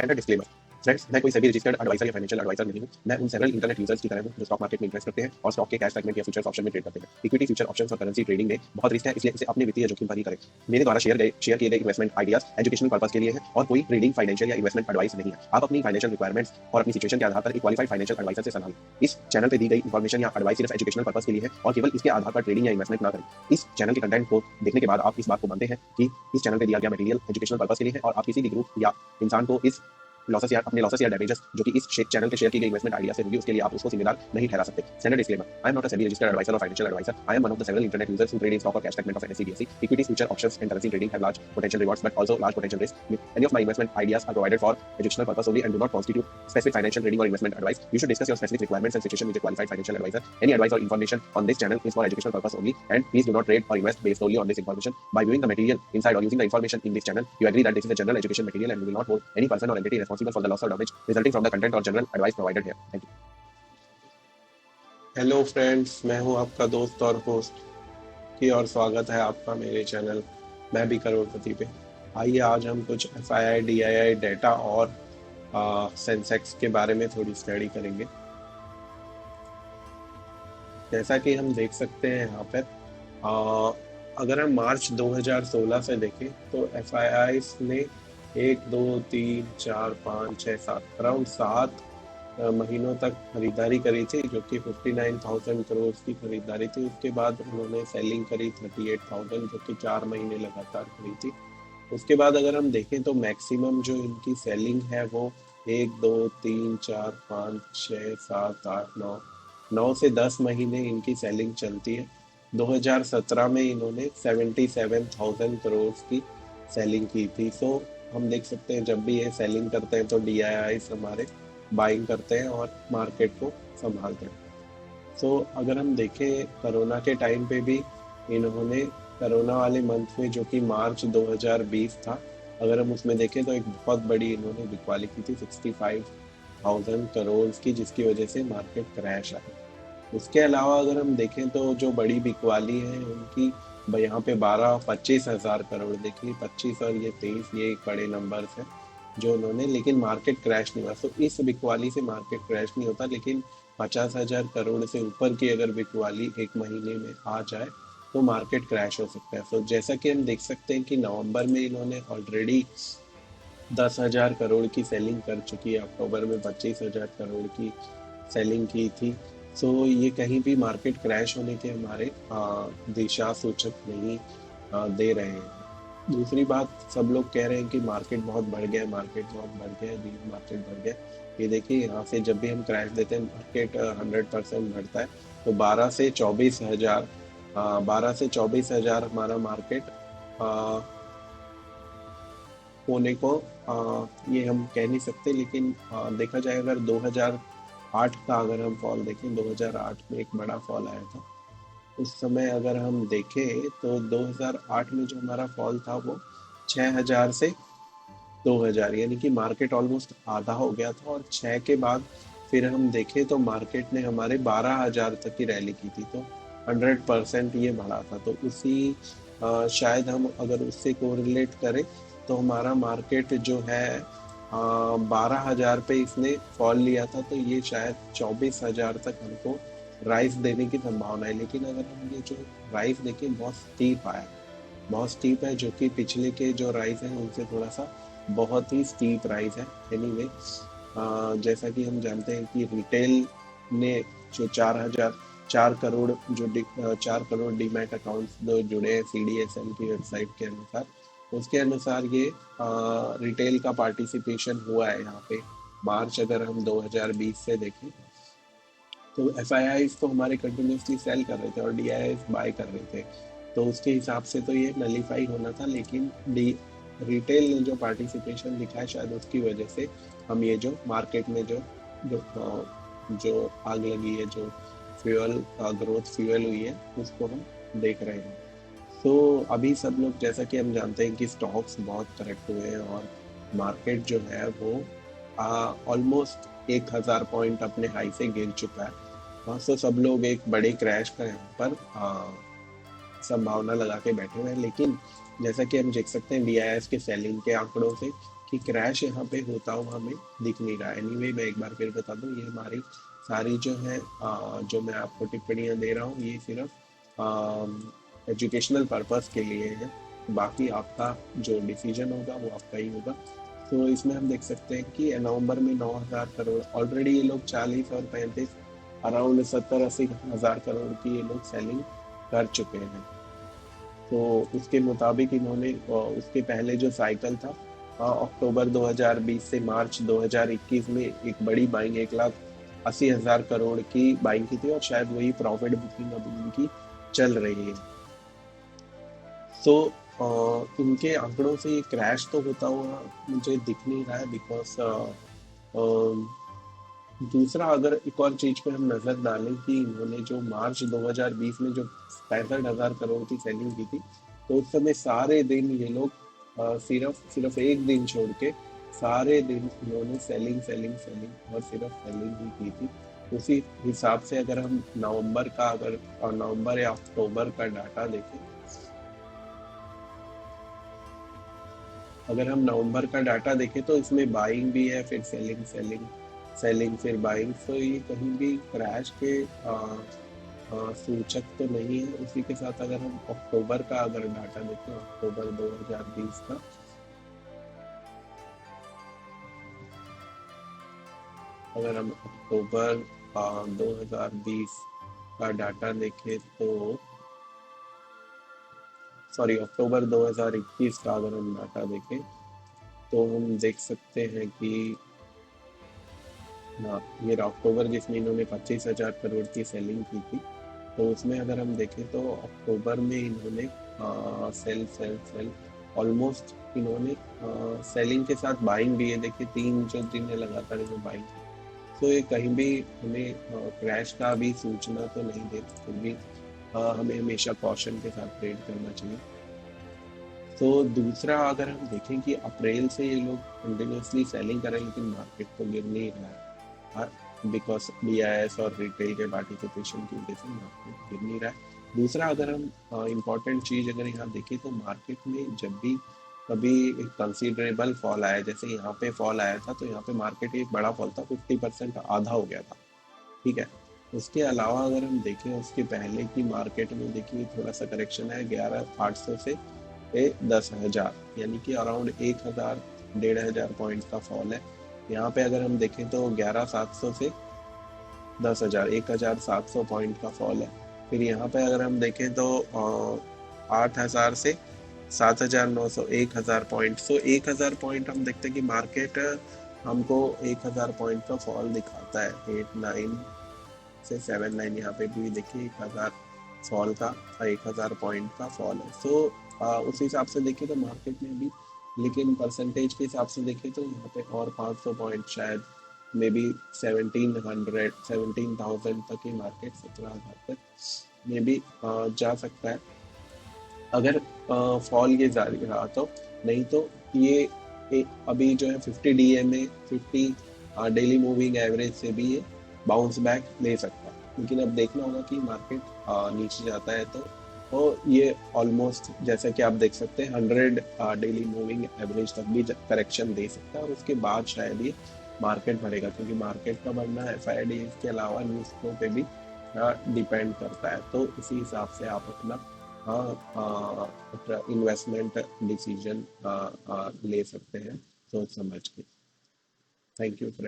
Standard disclaimer. Friends, मैं कोई SEBI registered adviser या फाइनेंशियल एडवाइजर नहीं हूं। मैं उन सेवरल इंटरनेट यूजर्स की तरह हूं जो स्टॉक मार्केट में इन्वेस्ट करते हैं और स्टॉक के कैश सेगमेंट या फ्यूचर्स ऑप्शन में ट्रेड करते हैं। इक्विटी, फ्यूचर ऑप्शंस और करेंसी ट्रेडिंग में बहुत रिस्क है, इसलिए इसे अपने वित्तीय जोखिम पर ही करें। मेरे द्वारा शेयर किए गए इन्वेस्टमेंट आइडियाज एजुकेशनल पर्पस के लिए हैं और कोई ट्रेडिंग, फाइनेंशियल या इन्वेस्टमेंट एडवाइस नहीं है। आप अपनी फाइनेंशियल रिक्वायरमेंट्स और अपनी सिचुएशन के आधार पर एक क्वालिफाइड फाइनेंशियल एडवाइजर से सलाह लें। इस चैनल पर दी गई इन्फॉर्मेशन या एडवाइस सिर्फ एजुकेशनल पर्पस के लिए है और केवल इसके आधार पर ट्रेडिंग या इन्वेस्टमेंट न करें। इस चैनल के कंटेंट को देखने के बाद आप इस बात को मानते हैं कि इस चैनल पर दिया गया मटेरियल एजुकेशनल पर्पस के लिए है और आप किसी भी ग्रुप या इंसान को इस अपने लॉसेस या डैमेजेस जो कि इस चैनल के शेयर की गई इन्वेस्टमेंट आइडिया से होगी उसके लिए आप उसको जिम्मेदार नहीं ठहरा सकते। Standard disclaimer. I am not a SEBI registered adviser और financial adviser. I am one of the several internet users who trade in stock और cash segment of NSE BSE. Equities, future options and currency trading have large potential rewards but also large potential risk. Any of my investment ideas are provided for educational purpose only and do not constitute specific financial trading or investment advice. You should discuss your specific requirements and situation with a qualified financial advisor. Any advice or information on this channel is for educational purpose only and please do not trade or invest based solely on this information. By viewing the material inside or using the information in this channel, you agree that this is a general education material and you will not hold any person or entity responsible for the loss or damage resulting from the content or general advice provided here. Thank you. Hello friends, मैं हूं आपका दोस्त और host की और स्वागत है आपका मेरे चैनल मैं भी करोड़पति पे। आइए आज हम कुछ FII DII डेटा और सेंसेक्स के बारे में थोड़ी स्टडी करेंगे। जैसा कि हम देख सकते हैं यहाँ पर अगर हम मार्च 2016 से देखें तो FIIs ने 1 2 3 4 5 6 7 अराउंड 7 महीनों तक खरीदारी करी थी, जो कि 59,000 करोड़ की खरीदारी थी। उसके बाद उन्होंने सेलिंग करी 38,000, जो कि 4 महीने लगातार करी थी। उसके बाद अगर हम देखें तो मैक्सिमम जो इनकी सेलिंग है वो 1 2 3 4 5 6 7 8 9 से 10 महीने इनकी सेलिंग चलती है। 2017 में इन्होंने 77,000 करोड़ की सेलिंग की थी। सो हम देख सकते हैं जब भी ये सेलिंग करते हैं तो DIIs हमारे बाइंग करते हैं और मार्केट को संभालते हैं। सो अगर हम देखें कोरोना के टाइम पे भी इन्होंने कोरोना वाले मंथ में, जो कि मार्च 2020 था, अगर हम उसमें देखें तो एक बहुत बड़ी इन्होंने बिकवाली की थी 65,000 करोड़ की, जिसकी वजह से मार्केट क्रैश आई। उसके अलावा अगर हम देखें तो जो बड़ी बिकवाली है उनकी यहाँ पे 25 हज़ार करोड़ देखिए, 25 और ये 23, ये एक बड़े नंबर्स हैं जो उन्होंने, लेकिन मार्केट क्रैश नहीं हुआ। तो इस बिकवाली से मार्केट क्रैश नहीं होता, लेकिन 50,000 करोड़ से ऊपर की अगर बिकवाली एक महीने में आ जाए तो मार्केट क्रैश हो सकता है। तो जैसा कि हम देख सकते हैं कि नवंबर में इन्होंने ऑलरेडी 10,000 करोड़ की सेलिंग कर चुकी है, अक्टूबर में 25,000 करोड़ की सेलिंग की थी। सो ये कहीं भी मार्केट क्रैश होने के हमारे दिशा सूचक नहीं दे रहे हैं। दूसरी बात, सब लोग कह रहे हैं कि मार्केट बहुत बढ़ गया है, मार्केट बहुत बढ़ गया है जी, मार्केट बढ़ गया। ये देखिए यहाँ से जब भी हम क्रैश देते हैं मार्केट 100% बढ़ता है। तो 12 से 24,000 हमारा मार्केट होने को ये हम कह नहीं सकते, लेकिन देखा जाए अगर 2008 का अगर हम फॉल देखें, 2008 में एक बड़ा फॉल आया था। उस समय अगर हम देखें तो 2008 में जो हमारा फॉल था वो 6,000 से 2,000, यानी कि मार्केट ऑलमोस्ट आधा हो गया था। और 6 के बाद फिर हम देखें तो मार्केट ने हमारे 12,000 तक की रैली की थी, तो 100% ये बढ़ा था। तो उसी शायद हम अगर उससे कोरिलेट करें तो हमारा मार्केट जो है 12,000 पे इसने फॉल लिया था, तो ये शायद 24,000 तक हमको राइस देने की संभावना है। लेकिन अगर हम ये जो राइस देखें बहुत स्टीप आया, बहुत स्टीप है, जो कि पिछले के जो राइस हैं उनसे थोड़ा सा बहुत ही स्टीप राइस है। एनीवे जैसा कि हम जानते हैं कि रिटेल ने जो 4 करोड़ जो 4 करोड़ डीमैट अकाउंट्स जो जुड़े हैं CDSL की वेबसाइट के अनुसार, उसके अनुसार ये रिटेल का पार्टिसिपेशन हुआ है यहाँ पे। मार्च अगर हम 2020 से देखें तो FIIs तो हमारे कंटिन्यूसली सेल कर रहे थे और DIIs बाय कर रहे थे, तो उसके हिसाब से तो ये नलीफाई होना था। लेकिन रिटेल ने जो पार्टिसिपेशन दिखाया, शायद उसकी वजह से हम ये जो मार्केट में जो आग लगी है, जो फ्यूल ग्रोथ फ्यूल हुई है, उसको हम देख रहे हैं। तो अभी सब लोग, जैसा कि हम जानते हैं कि स्टॉक्स बहुत करेक्ट हुए हैं और मार्केट जो है वो ऑलमोस्ट 1,000 पॉइंट अपने हाई से गिर चुका है। तो सब लोग एक बड़े क्रैश का यहाँ पर संभावना लगा के बैठे हुए हैं। लेकिन जैसा कि हम देख सकते हैं DIIs के सेलिंग के आंकड़ों से कि क्रैश यहाँ पे होता हुआ हमें दिख नहीं रहा। एनीवे मैं एक बार फिर बता दूं, ये हमारी सारी जो है जो मैं आपको टिप्पणियां दे रहा हूँ, ये सिर्फ एजुकेशनल पर्पस के लिए है। बाकी आपका जो डिसीजन होगा वो आपका ही होगा। तो इसमें हम देख सकते हैं कि नवंबर में 9,000 करोड़ ऑलरेडी ये लोग 40 और 35 अराउंड 70-80 हज़ार करोड़ की ये लोग सेलिंग कर चुके हैं। तो उसके मुताबिक इन्होंने उसके पहले जो साइकिल था अक्टूबर 2020 से मार्च 2021 में एक बड़ी बाइंग 1,80,000 करोड़ की बाइंग की थी, और शायद वही प्रॉफिट बुकिंग अब इनकी चल रही है। सो इनके आंकड़ों से ये क्रैश तो होता हुआ मुझे दिख नहीं रहा है, बिकॉज दूसरा अगर एक और चीज पे हम नजर डालें कि इन्होंने जो मार्च 2020 में जो 65,000 करोड़ की सेलिंग की थी, तो उस समय सारे दिन ये लोग सिर्फ सिर्फ एक दिन छोड़ के सारे दिन इन्होंने सेलिंग सेलिंग सेलिंग और सिर्फ सेलिंग ही की थी। उसी हिसाब से अगर हम नवंबर का अगर और नवंबर या अक्टूबर का डाटा देखें, अगर हम नवंबर का डाटा देखें तो इसमें बाइंग भी है, फिर सेलिंग सेलिंग सेलिंग फिर बाइंग। तो ये कहीं भी क्रैश के सूचक तो नहीं है। उसी के साथ अगर हम अक्टूबर का अगर डाटा देखें, अक्टूबर 2020 का, अगर हम अक्टूबर 2020 का डाटा देखें तो सॉरी अक्टूबर 2021 का अगर हम डाटा देखें तो हम देख सकते हैं कि हाँ, ये अक्टूबर जिसमें इन्होंने 25,000 करोड़ की सेलिंग की थी, तो उसमें अगर हम देखें तो अक्टूबर में इन्होंने सेल सेल सेल ऑलमोस्ट इन्होंने सेलिंग के साथ बाइंग भी है। देखिए 3 दिन है लगातार इन्होंने बाइंग की। तो ये कहीं भी हमें क्रैश का भी सूचना तो नहीं देती, फिर भी हमें हमेशा कॉशन के साथ ट्रेड करना चाहिए। तो दूसरा अगर हम देखें कि अप्रैल से ये लोग कंटिन्यूसली सेलिंग कर रहे हैं, लेकिन मार्केट तो गिर नहीं रहा है, बिकॉज BIS और रिटेल के पार्टिसिपेशन की वजह से मार्केट गिर नहीं रहा है। दूसरा अगर हम इम्पॉर्टेंट चीज अगर यहाँ देखें तो मार्केट में जब भी कभी एक कंसिडरेबल फॉल आया, जैसे यहाँ पे फॉल आया था, तो यहाँ पे मार्केट एक बड़ा फॉल था, 50% आधा हो गया था। ठीक है। उसके अलावा अगर हम देखें उसके पहले की मार्केट में, देखिए थोड़ा सा करेक्शन है 11,800 से 10,000, यानी कि अराउंड 1,000 1,500 पॉइंट का फॉल है। यहाँ पे अगर हम देखें तो 11,700 से 10,000 1,700 पॉइंट का फॉल है। फिर यहाँ पे अगर हम देखें तो 8,000 से 7,900 1,000 पॉइंट। सो 1,000 पॉइंट हम देखते हैं कि मार्केट हमको 1,000 पॉइंट का फॉल दिखाता है। 8-9 से 7-9 यहाँ पे भी देखिए 1,000 फॉल का 1,000 पॉइंट का फॉल है। सो उस हिसाब से देखिए तो मार्केट में भी, लेकिन परसेंटेज के हिसाब से देखें तो यहाँ पे और 500 पॉइंट शायद मे बी 17,000 तक ही मार्केट 17,000 तक मे बी जा सकता है, अगर फॉल ये जारी रहा तो। नहीं तो ये अभी जो है 50 DMA 50 डेली मूविंग एवरेज से भी ये बाउंस बैक ले सकता है। लेकिन अब देखना होगा कि मार्केट नीचे जाता है तो ये ऑलमोस्ट जैसा कि आप देख सकते हैं 100 डेली मूविंग एवरेज तक भी करेक्शन दे सकता है, और उसके बाद शायद ये मार्केट बढ़ेगा, क्योंकि मार्केट का बढ़ना FID के अलावा न्यूज़ फ्लो पे भी डिपेंड करता है। तो इसी हिसाब से आप अपना इन्वेस्टमेंट डिसीजन ले सकते हैं सोच समझ के। Thank you.